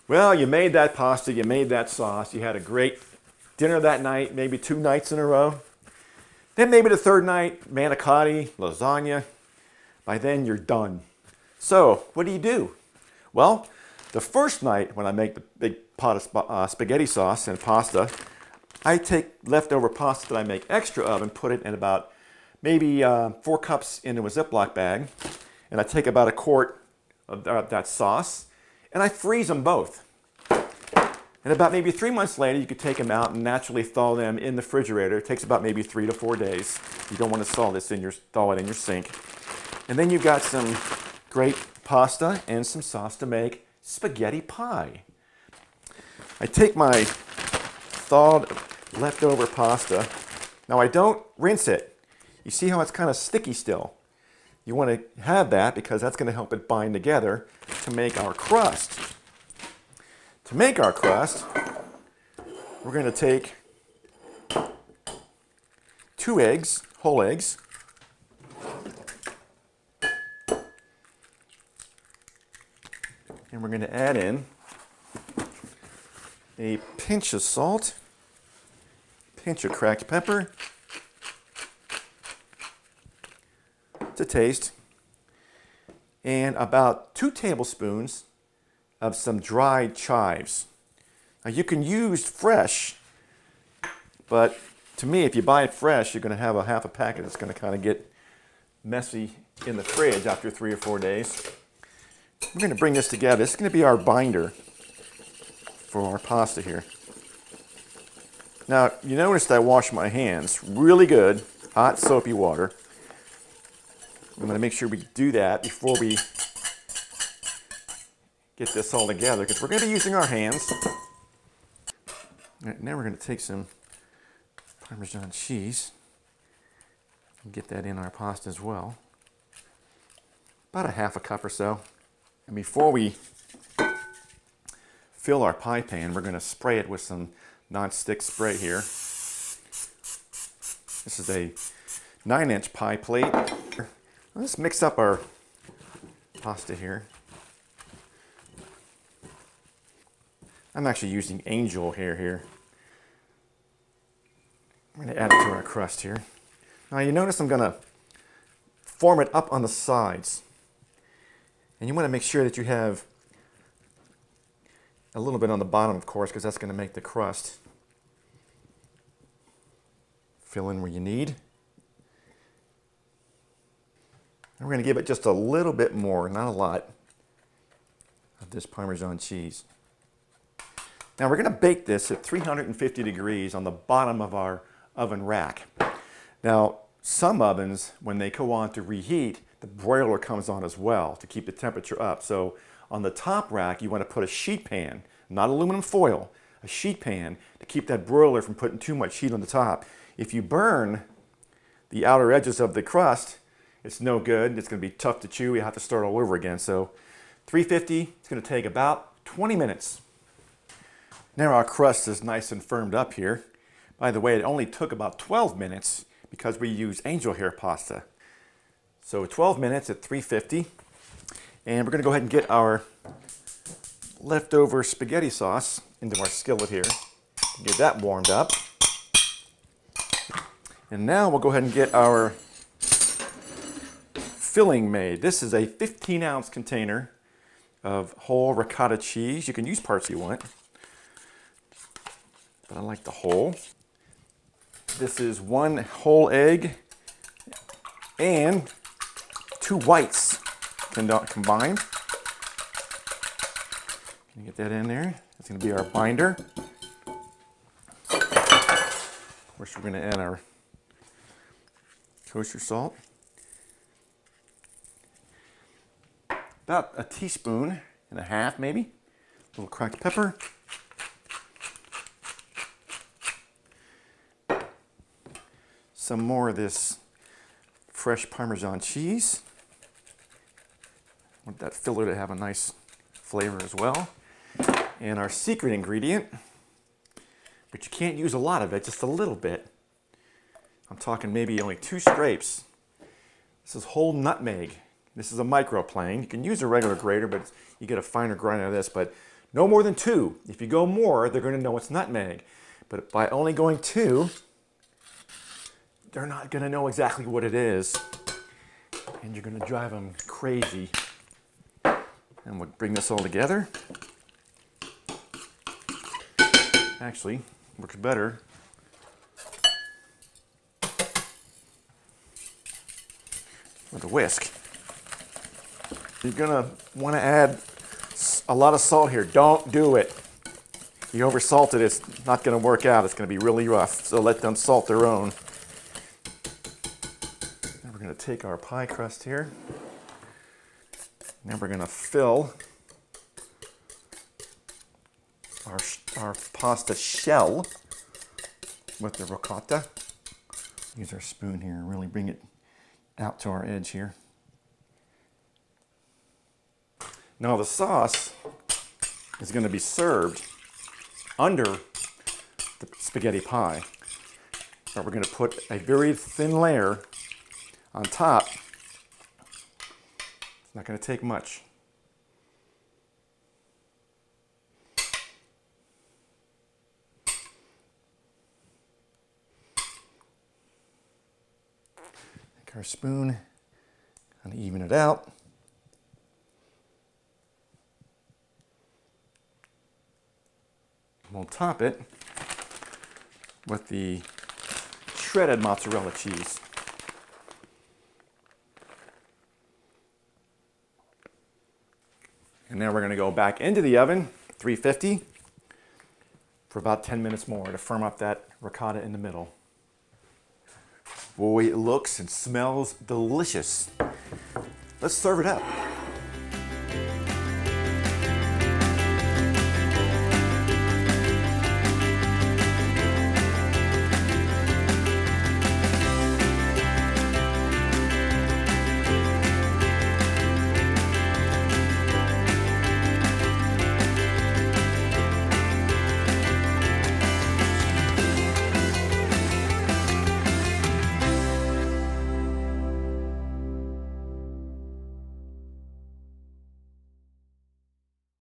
Well, you made that pasta, you made that sauce, you had a great dinner that night, maybe 2 nights in a row. Then maybe the third night, manicotti, lasagna. By then you're done. So what do? Well, the first night when I make the big pot of spaghetti sauce and pasta, I take leftover pasta that I make extra of and put it in about maybe 4 cups into a Ziploc bag. And I take about a quart of that sauce and I freeze them both. And about maybe 3 months later, you could take them out and naturally thaw them in the refrigerator. It takes about maybe 3 to 4 days. You don't want to thaw it in your sink. And then you've got some great pasta and some sauce to make spaghetti pie. I take my thawed leftover pasta. Now I don't rinse it. You see how it's kind of sticky still? You want to have that because that's going to help it bind together to make our crust. To make our crust, we're going to take 2 eggs, whole eggs, and we're going to add in a pinch of salt, pinch of cracked pepper to taste, and about 2 tablespoons of some dried chives. Now you can use fresh, but to me, if you buy it fresh, you're going to have a half a packet that's going to kind of get messy in the fridge after 3 or 4 days. We're going to bring this together. This is going to be our binder for our pasta here. Now, you noticed I washed my hands really good, hot soapy water. I'm going to make sure we do that before we get this all together because we're going to be using our hands. All right, now we're going to take some Parmesan cheese and get that in our pasta as well. About a half a cup or so. And before we fill our pie pan, we're going to spray it with some non-stick spray here. This is a 9-inch pie plate. Let's mix up our pasta here. I'm actually using angel hair here. I'm going to add it to our crust here. Now you notice I'm going to form it up on the sides. And you want to make sure that you have a little bit on the bottom, of course, because that's going to make the crust. Fill in where you need. And we're going to give it just a little bit more, not a lot, of this Parmesan cheese. Now we're going to bake this at 350 degrees on the bottom of our oven rack. Now some ovens, when they go on to reheat, the broiler comes on as well to keep the temperature up. So on the top rack you want to put a sheet pan, not aluminum foil, a sheet pan to keep that broiler from putting too much heat on the top. If you burn the outer edges of the crust, it's no good. It's going to be tough to chew. You have to start all over again. So 350, it's going to take about 20 minutes. Now our crust is nice and firmed up here. By the way, it only took about 12 minutes because we use angel hair pasta. So 12 minutes at 350. And we're going to go ahead and get our leftover spaghetti sauce into our skillet here. Get that warmed up. And now we'll go ahead and get our filling made. This is a 15-ounce container of whole ricotta cheese. You can use parts you want, but I like the whole. This is 1 whole egg and 2 whites combined. Can you get that in there? That's going to be our binder. Of course, we're going to add our kosher salt. About a teaspoon and a half, maybe. A little cracked pepper. Some more of this fresh Parmesan cheese. I want that filler to have a nice flavor as well. And our secret ingredient, but you can't use a lot of it, just a little bit. I'm talking maybe only 2 scrapes. This is whole nutmeg. This is a microplane. You can use a regular grater, but you get a finer grind out of this. But No more than 2. If you go more, they're going to know it's nutmeg. But by only going 2, they're not going to know exactly what it is. And you're going to drive them crazy. And we'll bring this all together. Actually, works better with a whisk. You're gonna want to add a lot of salt here. Don't do it. You over salt it, it's not gonna work out. It's gonna be really rough. So let them salt their own. Now we're gonna take our pie crust here. Now we're gonna fill our pasta shell with the ricotta. Use our spoon here and really bring it out to our edge here. Now the sauce is going to be served under the spaghetti pie. But we're going to put a very thin layer on top. It's not going to take much. Take our spoon and even it out. We'll top it with the shredded mozzarella cheese. And now we're going to go back into the oven, 350, for about 10 minutes more to firm up that ricotta in the middle. Boy, it looks and smells delicious. Let's serve it up.